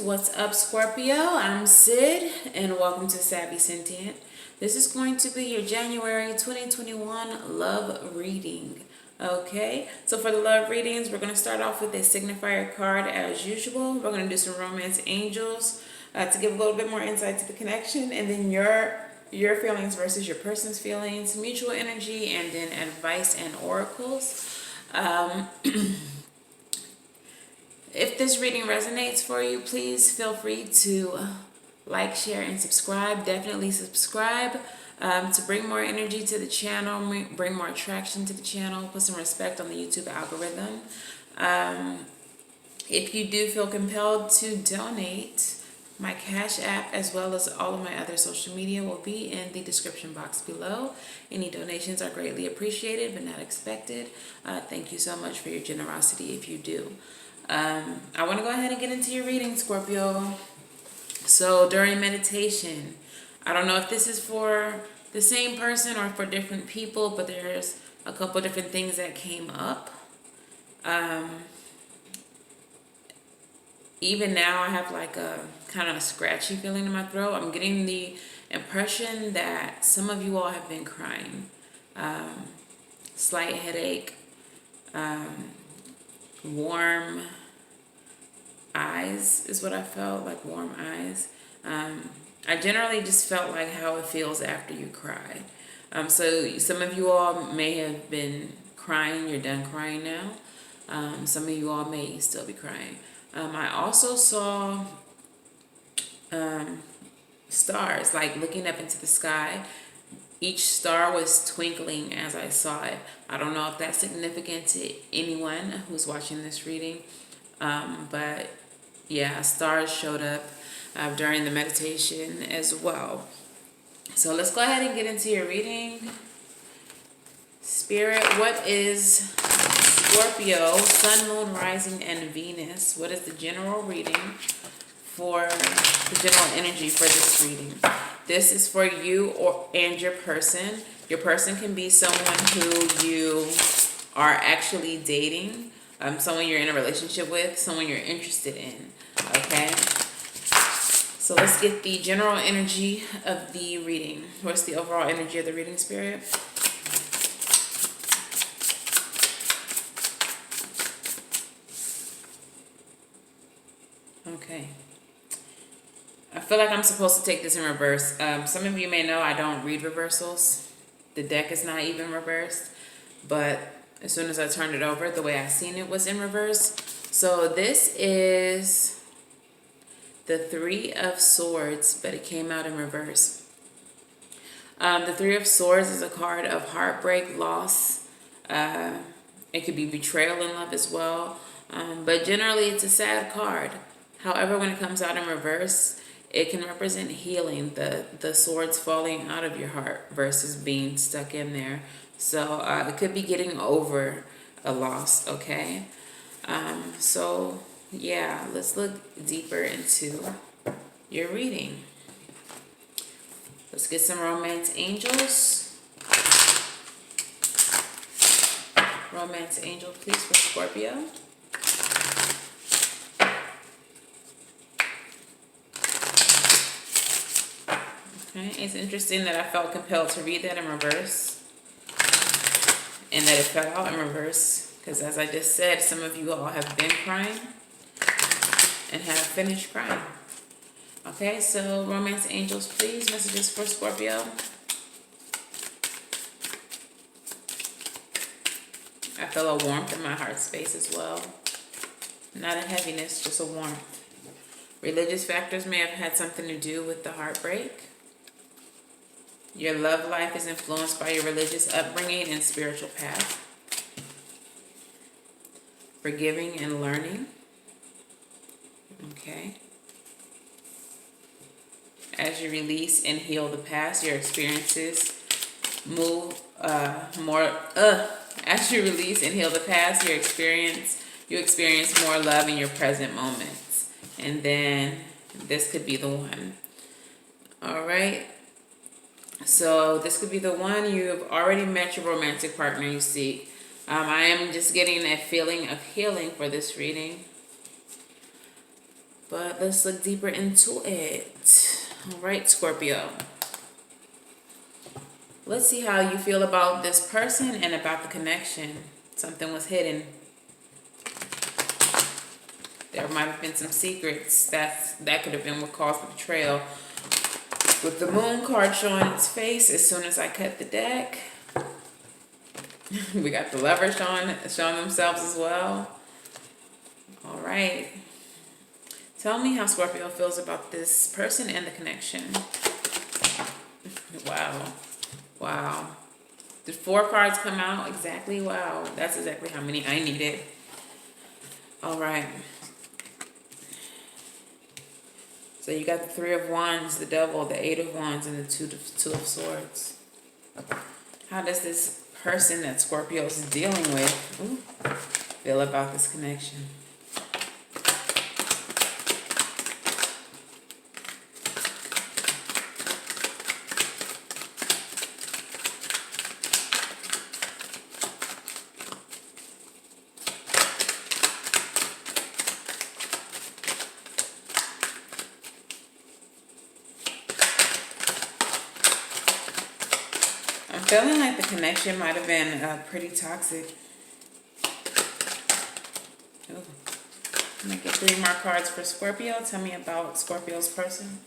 What's up, Scorpio? I'm Sid, and welcome to Savy, Sentient. This is going to be your January 2021 love reading. Okay, so for the love readings, we're going to start off with a signifier card as usual. We're going to do some romance angels to give a little bit more insight to the connection, and then your feelings versus your person's feelings, mutual energy, and then advice and oracles. If this reading resonates for you, please feel free to like, share, and subscribe. Definitely subscribe to bring more energy to the channel, bring more attraction to the channel, put some respect on the YouTube algorithm. If you do feel compelled to donate, my Cash App as well as all of my other social media will be in the description box below. Any donations are greatly appreciated but not expected. Thank you so much for your generosity if you do. I want to go ahead and get into your reading, Scorpio. So during meditation, I don't know if this is for the same person or for different people, but there's a couple different things that came up. Even now, I have like a kind of a scratchy feeling in my throat. I'm getting the impression that some of you all have been crying. Slight headache, warm eyes is what I felt, like warm eyes. I generally just felt like how it feels after you cry. So some of you all may have been crying, you're done crying now. Some of you all may still be crying. I also saw stars, like looking up into the sky. Each star was twinkling as I saw it. I don't know if that's significant to anyone who's watching this reading, but yeah, stars showed up during the meditation as well. So let's go ahead and get into your reading. Spirit, what is Scorpio, Sun, Moon, Rising, and Venus? What is the general reading for the general energy for this reading? This is for you and your person. Your person can be someone who you are actually dating, someone you're in a relationship with, someone you're interested in, okay? So let's get the general energy of the reading. What's the overall energy of the reading, Spirit? Okay. I feel like I'm supposed to take this in reverse. Some of you may know I don't read reversals. The deck is not even reversed, but as soon as I turned it over, the way I seen it was in reverse. So this is the Three of Swords, but it came out in reverse. The Three of Swords is a card of heartbreak, loss. It could be betrayal in love as well. But generally, it's a sad card. However, when it comes out in reverse, it can represent healing, the swords falling out of your heart versus being stuck in there. So it could be getting over a loss, okay? So yeah, let's look deeper into your reading. Let's get some romance angels. Romance angel, please, for Scorpio. Okay, it's interesting that I felt compelled to read that in reverse and that it fell out in reverse because, as I just said, some of you all have been crying and have finished crying. Okay, so romance angels, please, messages for Scorpio. I feel a warmth in my heart space as well. Not a heaviness, just a warmth. Religious factors may have had something to do with the heartbreak. Your love life is influenced by your religious upbringing and spiritual path. Forgiving and learning. Okay. As you release and heal the past, your experiences move more. As you release and heal the past, you experience more love in your present moments. And then this could be the one. All right. So this could be the one. You've already met your romantic partner you seek. I am just getting a feeling of healing for this reading. But let's look deeper into it. All right, Scorpio. Let's see how you feel about this person and about the connection. Something was hidden. There might have been some secrets. That could have been what caused the betrayal. With the moon card showing its face as soon as I cut the deck. We got the Lover showing themselves as well. All right. Tell me how Scorpio feels about this person and the connection. Wow. Wow. Did 4 cards come out? Exactly. Wow. That's exactly how many I needed. All right. So you got the 3 of Wands, the Devil, the 8 of Wands, and the 2 of Swords. How does this person that Scorpio is dealing with feel about this connection? I'm feeling like the connection might have been pretty toxic. Ooh. I'm gonna get 3 more cards for Scorpio. Tell me about Scorpio's person.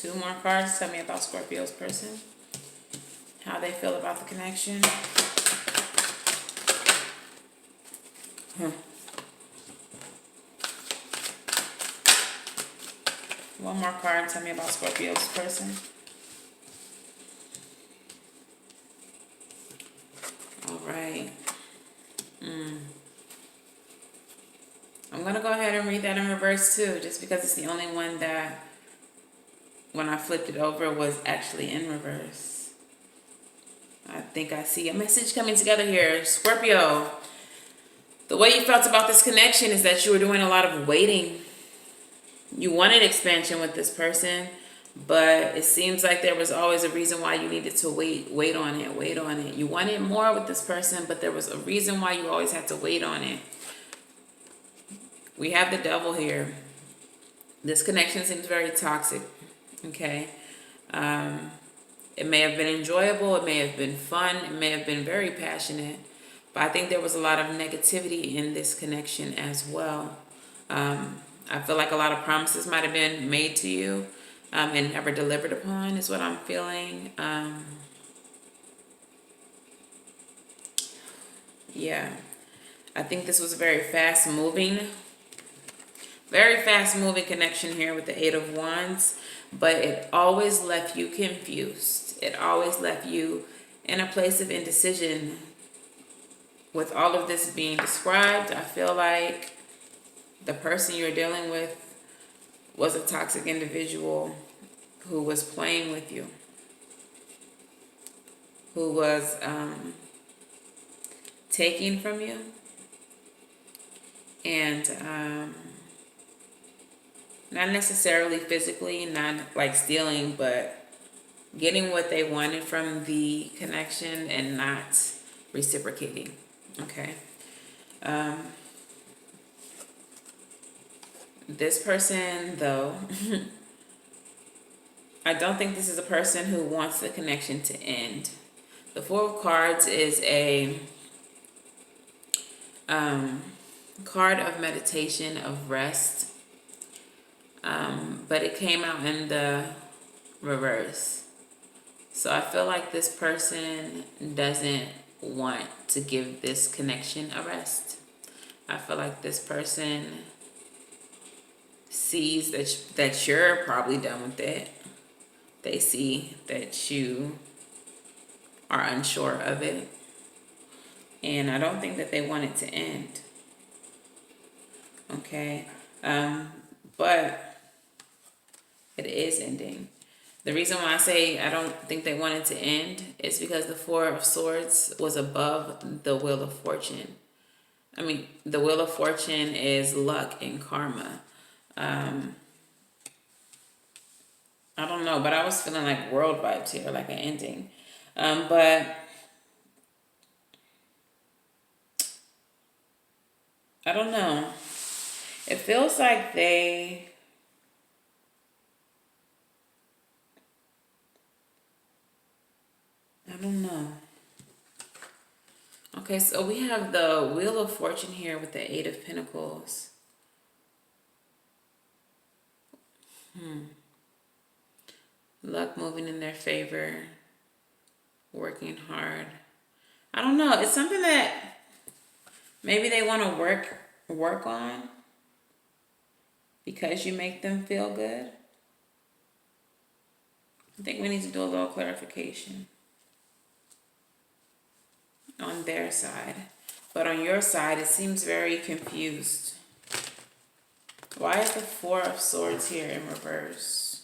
2 more cards. Tell me about Scorpio's person. How they feel about the connection. One more card. Tell me about Scorpio's person. All right. I'm going to go ahead and read that in reverse too, just because it's the only one that, when I flipped it over, was actually in reverse. I think I see a message coming together here. Scorpio, the way you felt about this connection is that you were doing a lot of waiting. You wanted expansion with this person, but it seems like there was always a reason why you needed to wait on it. You wanted more with this person, but there was a reason why you always had to wait on it. We have the Devil here. This connection seems very toxic, okay? It may have been enjoyable, it may have been fun, it may have been very passionate, but I think there was a lot of negativity in this connection as well. I feel like a lot of promises might have been made to you and never delivered upon is what I'm feeling. Yeah, I think this was a very fast-moving connection here with the 8 of Wands, but it always left you confused. It always left you in a place of indecision. With all of this being described, I feel like the person you're dealing with was a toxic individual who was playing with you, who was taking from you, and not necessarily physically, not like stealing, but getting what they wanted from the connection and not reciprocating. Okay. This person, though, I don't think this is a person who wants the connection to end. The 4 of Cards is a card of meditation, of rest, but it came out in the reverse. So I feel like this person doesn't want to give this connection a rest. I feel like this person sees that you're probably done with it. They see that you are unsure of it. And I don't think that they want it to end. Okay. But it is ending. The reason why I say I don't think they want it to end is because the 4 of Swords was above the Wheel of Fortune. I mean, the Wheel of Fortune is luck and karma. I don't know, but I was feeling like world vibes here, like an ending. But I don't know. feels like I don't know. Okay, so we have the Wheel of Fortune here with the Eight of Pentacles. Luck moving in their favor. Working hard. I don't know. It's something that maybe they want to work on because you make them feel good. I think we need to do a little clarification on their side. But on your side, it seems very confused. Why is the Four of Swords here in reverse?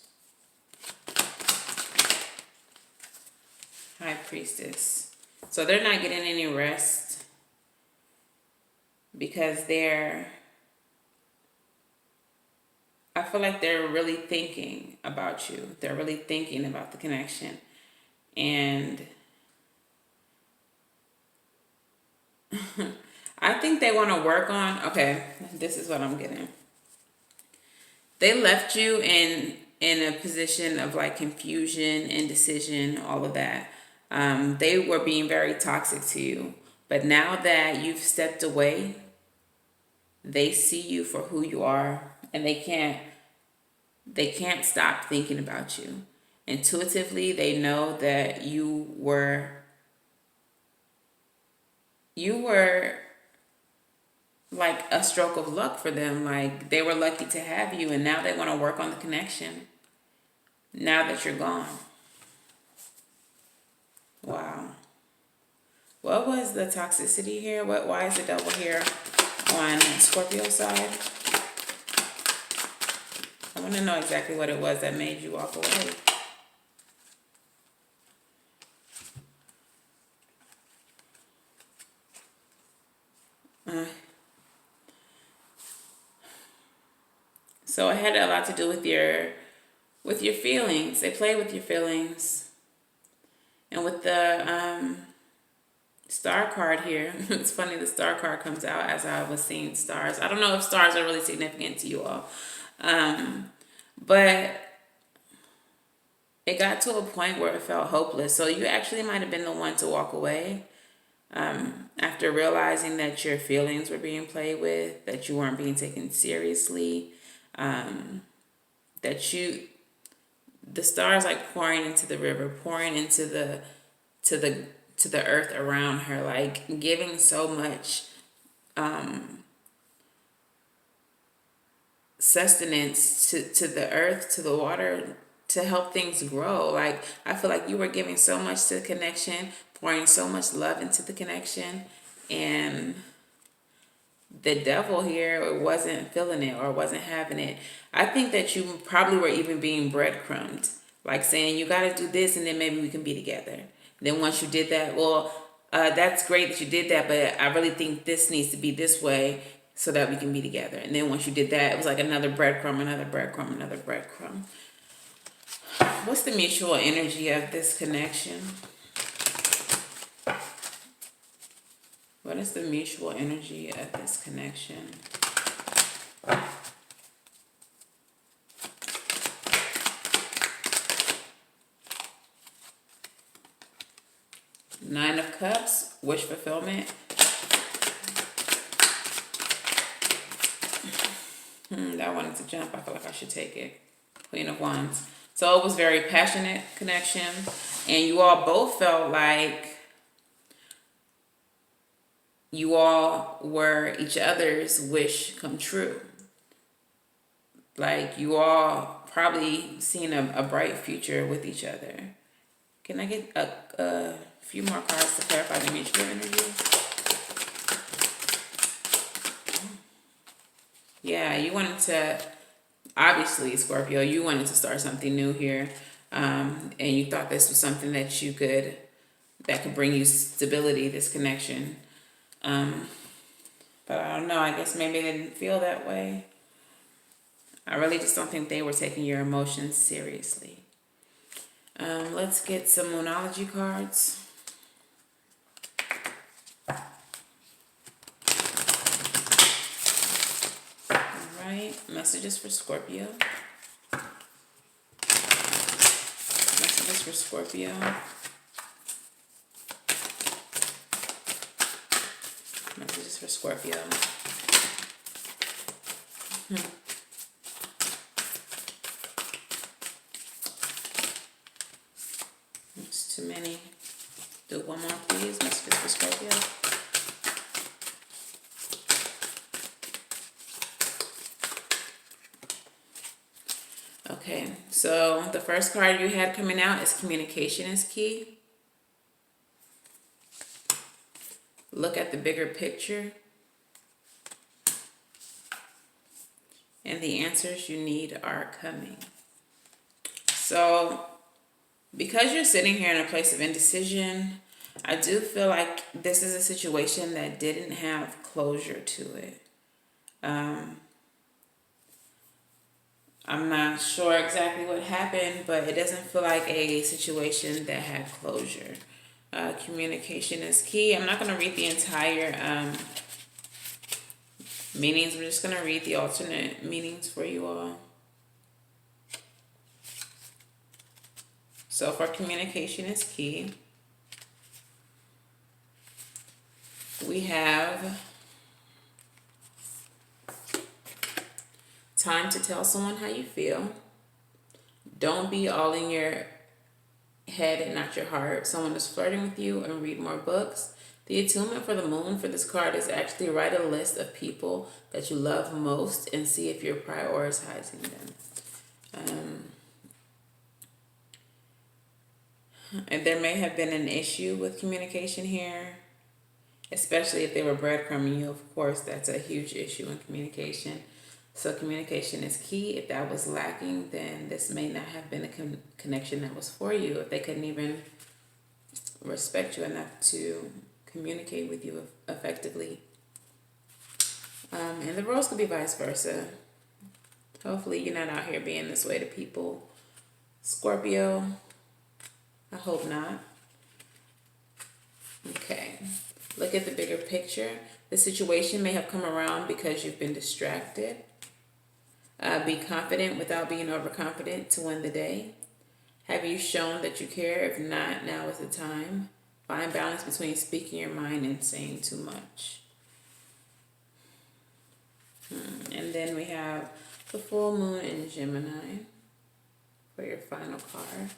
High Priestess. So they're not getting any rest because I feel like they're really thinking about you. They're really thinking about the connection. And I think they want to work on, okay, this is what I'm getting. They left you in a position of like confusion, indecision, all of that. They were being very toxic to you. But now that you've stepped away, they see you for who you are, and they can't stop thinking about you. Intuitively, they know that you were like a stroke of luck for them. Like they were lucky to have you, and now they want to work on the connection now that you're gone. Wow. What was the toxicity here? Why is the devil here on Scorpio's side? I want to know exactly what it was that made you walk away. So it had a lot to do with your feelings. They play with your feelings. And with the star card here, it's funny the star card comes out as I was seeing stars. I don't know if stars are really significant to you all. But it got to a point where it felt hopeless. So you actually might have been the one to walk away after realizing that your feelings were being played with, that you weren't being taken seriously, that the stars like pouring into the river, pouring into the earth around her, like giving so much sustenance to the earth, to the water, to help things grow. Like I feel like you were giving so much to the connection, pouring so much love into the connection, and the devil here wasn't feeling it or wasn't having it. I think that you probably were even being breadcrumbed, like saying you got to do this and then maybe we can be together. Then once you did that, well, that's great that you did that, but I really think this needs to be this way so that we can be together. And then once you did that, it was like another breadcrumb, another breadcrumb, another breadcrumb. What's the mutual energy of this connection? What is the mutual energy of this connection? Nine of Cups, wish fulfillment. That wanted to jump. I feel like I should take it. Queen of Wands. So it was very passionate connection. And you all both felt like you all were each other's wish come true. Like you all probably seen a bright future with each other. Can I get a few more cards to clarify the mutual energy? Yeah, you wanted to, obviously, Scorpio, you wanted to start something new here. And you thought this was something that could bring you stability, this connection. But I don't know, I guess maybe they didn't feel that way. I really just don't think they were taking your emotions seriously. Let's get some Moonology cards. All right, messages for Scorpio. Messages for Scorpio. Messages for Scorpio. It's too many. Do one more, please. Messages for Scorpio. Okay, so the first card you had coming out is communication is key. Look at the bigger picture. And the answers you need are coming. So, because you're sitting here in a place of indecision, I do feel like this is a situation that didn't have closure to it. I'm not sure exactly what happened, but it doesn't feel like a situation that had closure. Communication is key. I'm not going to read the entire meanings. I'm just going to read the alternate meanings for you all. So for communication is key, we have time to tell someone how you feel. Don't be all in your head and not your heart. Someone is flirting with you, and read more books. The attunement for the moon for this card is actually write a list of people that you love most and see if you're prioritizing them. And there may have been an issue with communication here, especially if they were breadcrumbing you. Of course, that's a huge issue in communication. So communication is key. If that was lacking, then this may not have been a connection that was for you. If they couldn't even respect you enough to communicate with you effectively. And the roles could be vice versa. Hopefully you're not out here being this way to people. Scorpio, I hope not. Okay, look at the bigger picture. The situation may have come around because you've been distracted. Be confident without being overconfident to win the day. Have you shown that you care? If not, now is the time. Find balance between speaking your mind and saying too much. And then we have the full moon in Gemini for your final card.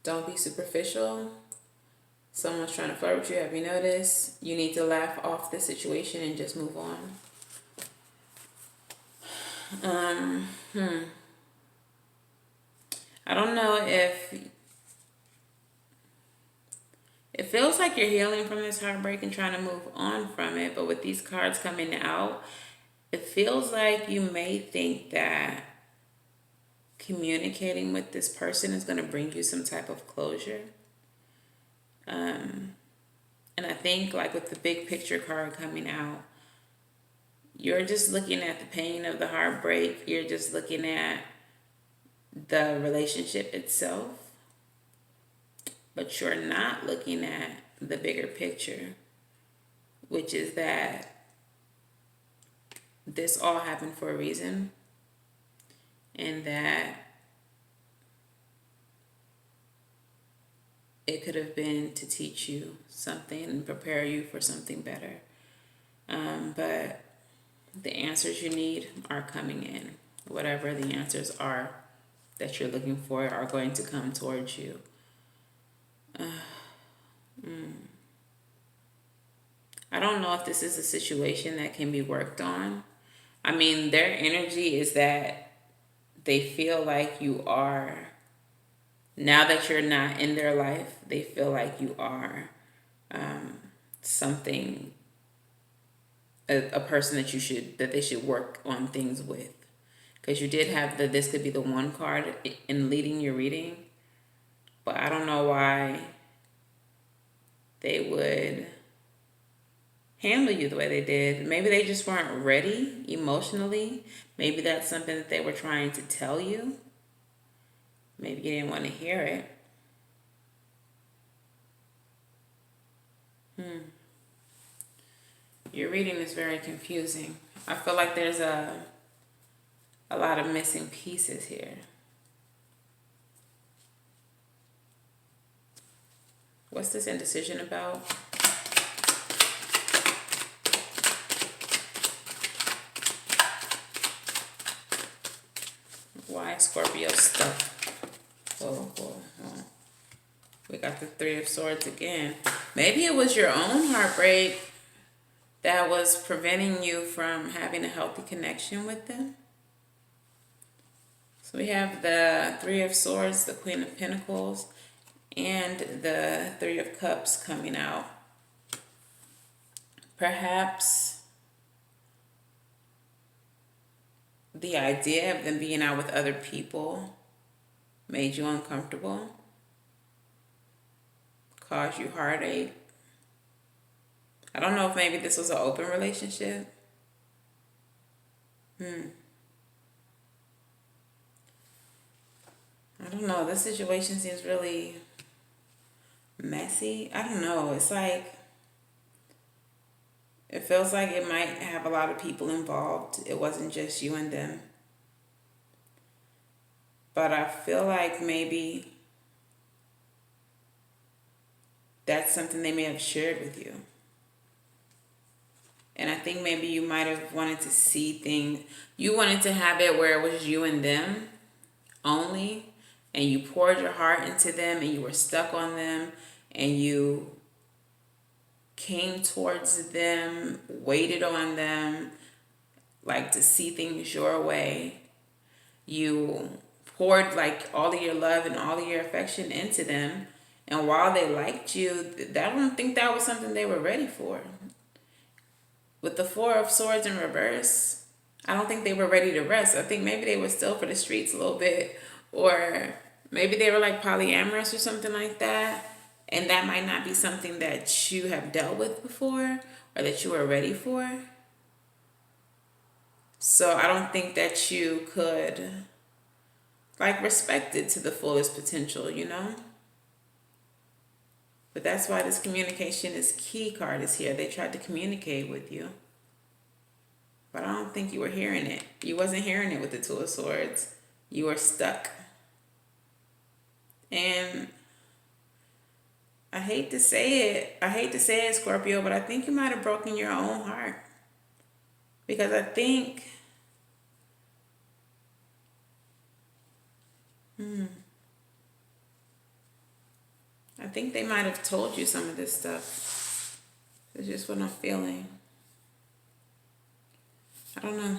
Don't be superficial. Someone's trying to flirt with you. Have you noticed? You need to laugh off the situation and just move on. I don't know if it feels like you're healing from this heartbreak and trying to move on from it, but with these cards coming out, it feels like you may think that communicating with this person is going to bring you some type of closure. And I think like with the big picture card coming out, you're just looking at the pain of the heartbreak. You're just looking at the relationship itself, but you're not looking at the bigger picture, which is that this all happened for a reason, and that it could have been to teach you something and prepare you for something better. But the answers you need are coming in. Whatever the answers are that you're looking for are going to come towards you. I don't know if this is a situation that can be worked on. I mean, their energy is that they feel like you are, now that you're not in their life, they feel like you are something, a person that they should work on things with. Because you did have this could be the one card in leading your reading, but I don't know why they would handle you the way they did. Maybe they just weren't ready emotionally. Maybe that's something that they were trying to tell you. Maybe you didn't want to hear it. Your reading is very confusing. I feel like there's a lot of missing pieces here. What's this indecision about? Why is Scorpio stuck? Whoa. We got the Three of Swords again. Maybe it was your own heartbreak that was preventing you from having a healthy connection with them. So we have the Three of Swords, the Queen of Pentacles, and the Three of Cups coming out. Perhaps the idea of them being out with other people made you uncomfortable, caused you heartache. I don't know if maybe this was an open relationship. I don't know. This situation seems really messy. I don't know. It's like, it feels like it might have a lot of people involved. It wasn't just you and them. But I feel like maybe that's something they may have shared with you. And I think maybe you might have wanted to see things. You wanted to have it where it was you and them only. And you poured your heart into them and you were stuck on them. And you came towards them, waited on them, like to see things your way. You poured like all of your love and all of your affection into them. And while they liked you, I don't think that was something they were ready for. With the Four of Swords in reverse, I don't think they were ready to rest. I think maybe they were still for the streets a little bit. Or maybe they were like polyamorous or something like that. And that might not be something that you have dealt with before or that you were ready for. So I don't think that you could like respect it to the fullest potential, you know? But that's why this communication is key card is here. They tried to communicate with you. But I don't think you were hearing it. You wasn't hearing it with the Two of Swords. You were stuck. And I hate to say it, Scorpio, but I think you might have broken your own heart. Because I think they might have told you some of this stuff. It's just what I'm feeling. I don't know.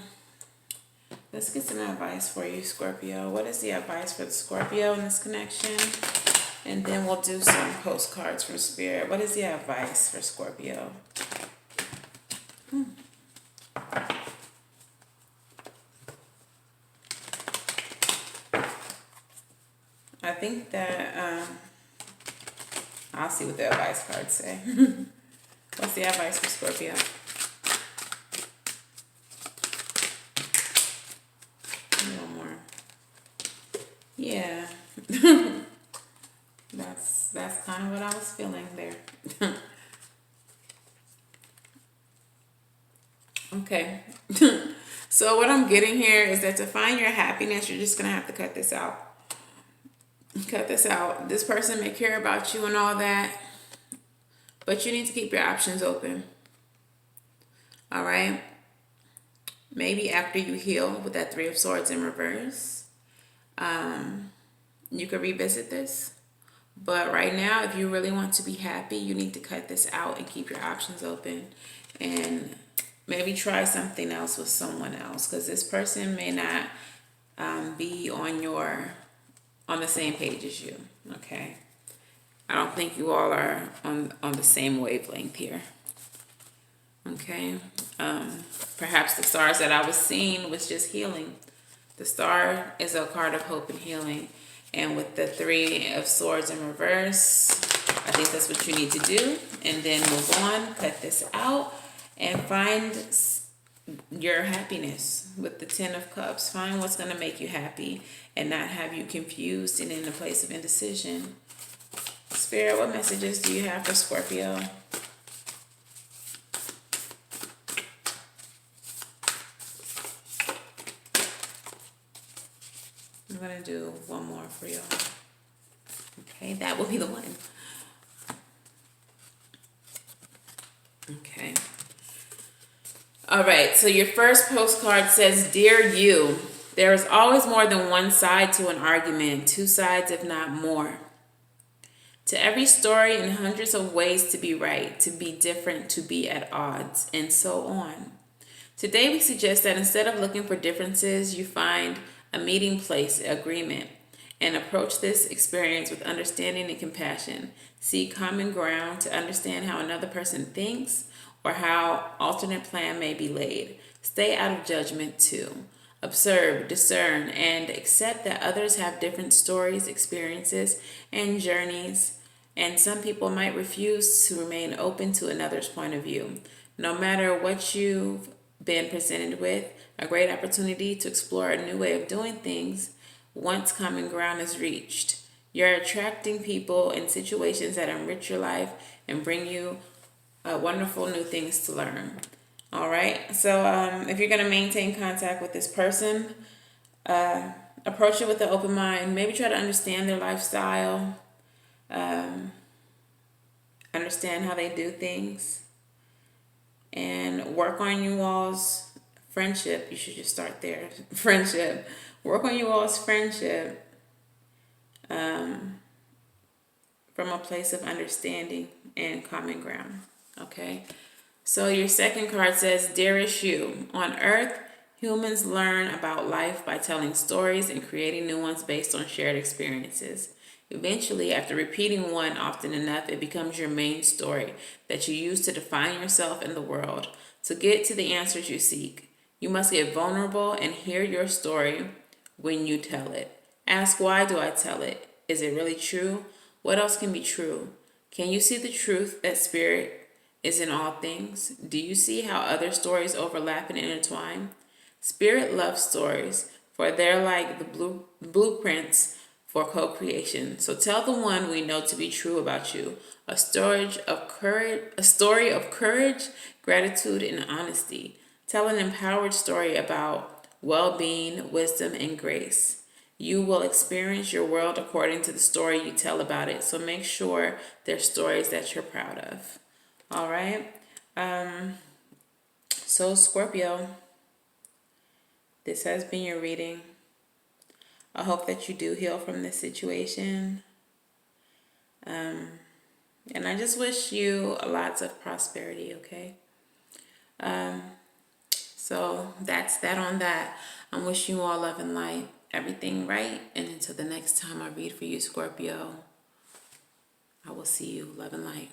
Let's get some advice for you, Scorpio. What is the advice for the Scorpio in this connection? And then we'll do some postcards from Spirit. What is the advice for Scorpio? I think that I'll see what the advice cards say. What's the advice for Scorpio? One more. Yeah. That's kind of what I was feeling there. Okay. So what I'm getting here is that to find your happiness, you're just going to have to cut this out. Cut this out. This person may care about you and all that, but you need to keep your options open. All right? Maybe after you heal with that Three of Swords in reverse, you could revisit this. But right now, if you really want to be happy, you need to cut this out and keep your options open. And maybe try something else with someone else. Because this person may not be on the same page as you. Okay? I don't think you all are on the same wavelength here. Okay? Perhaps the stars that I was seeing was just healing. The star is a card of hope and healing. And with the Three of Swords in reverse, I think that's what you need to do. And then move on, cut this out, and find your happiness with the Ten of Cups. Find what's going to make you happy and not have you confused and in a place of indecision. Spirit, what messages do you have for Scorpio? I'm going to do one more for y'all. Okay, that will be the one. Okay. All right, so your first postcard says, Dear you, there is always more than one side to an argument, two sides if not more. To every story and hundreds of ways to be right, to be different, to be at odds, and so on. Today we suggest that instead of looking for differences, you find a meeting place, agreement, and approach this experience with understanding and compassion. Seek common ground to understand how another person thinks or how alternate plan may be laid. Stay out of judgment too. Observe, discern, and accept that others have different stories, experiences, and journeys, and some people might refuse to remain open to another's point of view. No matter what you've been presented with, a great opportunity to explore a new way of doing things once common ground is reached. You're attracting people and situations that enrich your life and bring you wonderful new things to learn. All right. So if you're going to maintain contact with this person, approach it with an open mind. Maybe try to understand their lifestyle, understand how they do things, and work on you all's friendship. You should just start there. Friendship. Work on you all's friendship from a place of understanding and common ground. Okay. So your second card says, Dearest you, on Earth, humans learn about life by telling stories and creating new ones based on shared experiences. Eventually, after repeating one often enough, it becomes your main story that you use to define yourself and the world. To get to the answers you seek, you must get vulnerable and hear your story when you tell it. Ask, why do I tell it? Is it really true? What else can be true? Can you see the truth that spirit is in all things? Do you see how other stories overlap and intertwine? Spirit loves stories, for they're like the blueprints for co-creation. So tell the one we know to be true about you, a story of courage, gratitude, and honesty. Tell an empowered story about well-being, wisdom, and grace. You will experience your world according to the story you tell about it. So make sure they're stories that you're proud of. All right. So Scorpio, this has been your reading. I hope that you do heal from this situation. And I just wish you lots of prosperity, okay? So that's that on that. I'm wishing you all love and light, everything right. And until the next time I read for you, Scorpio, I will see you. Love and light.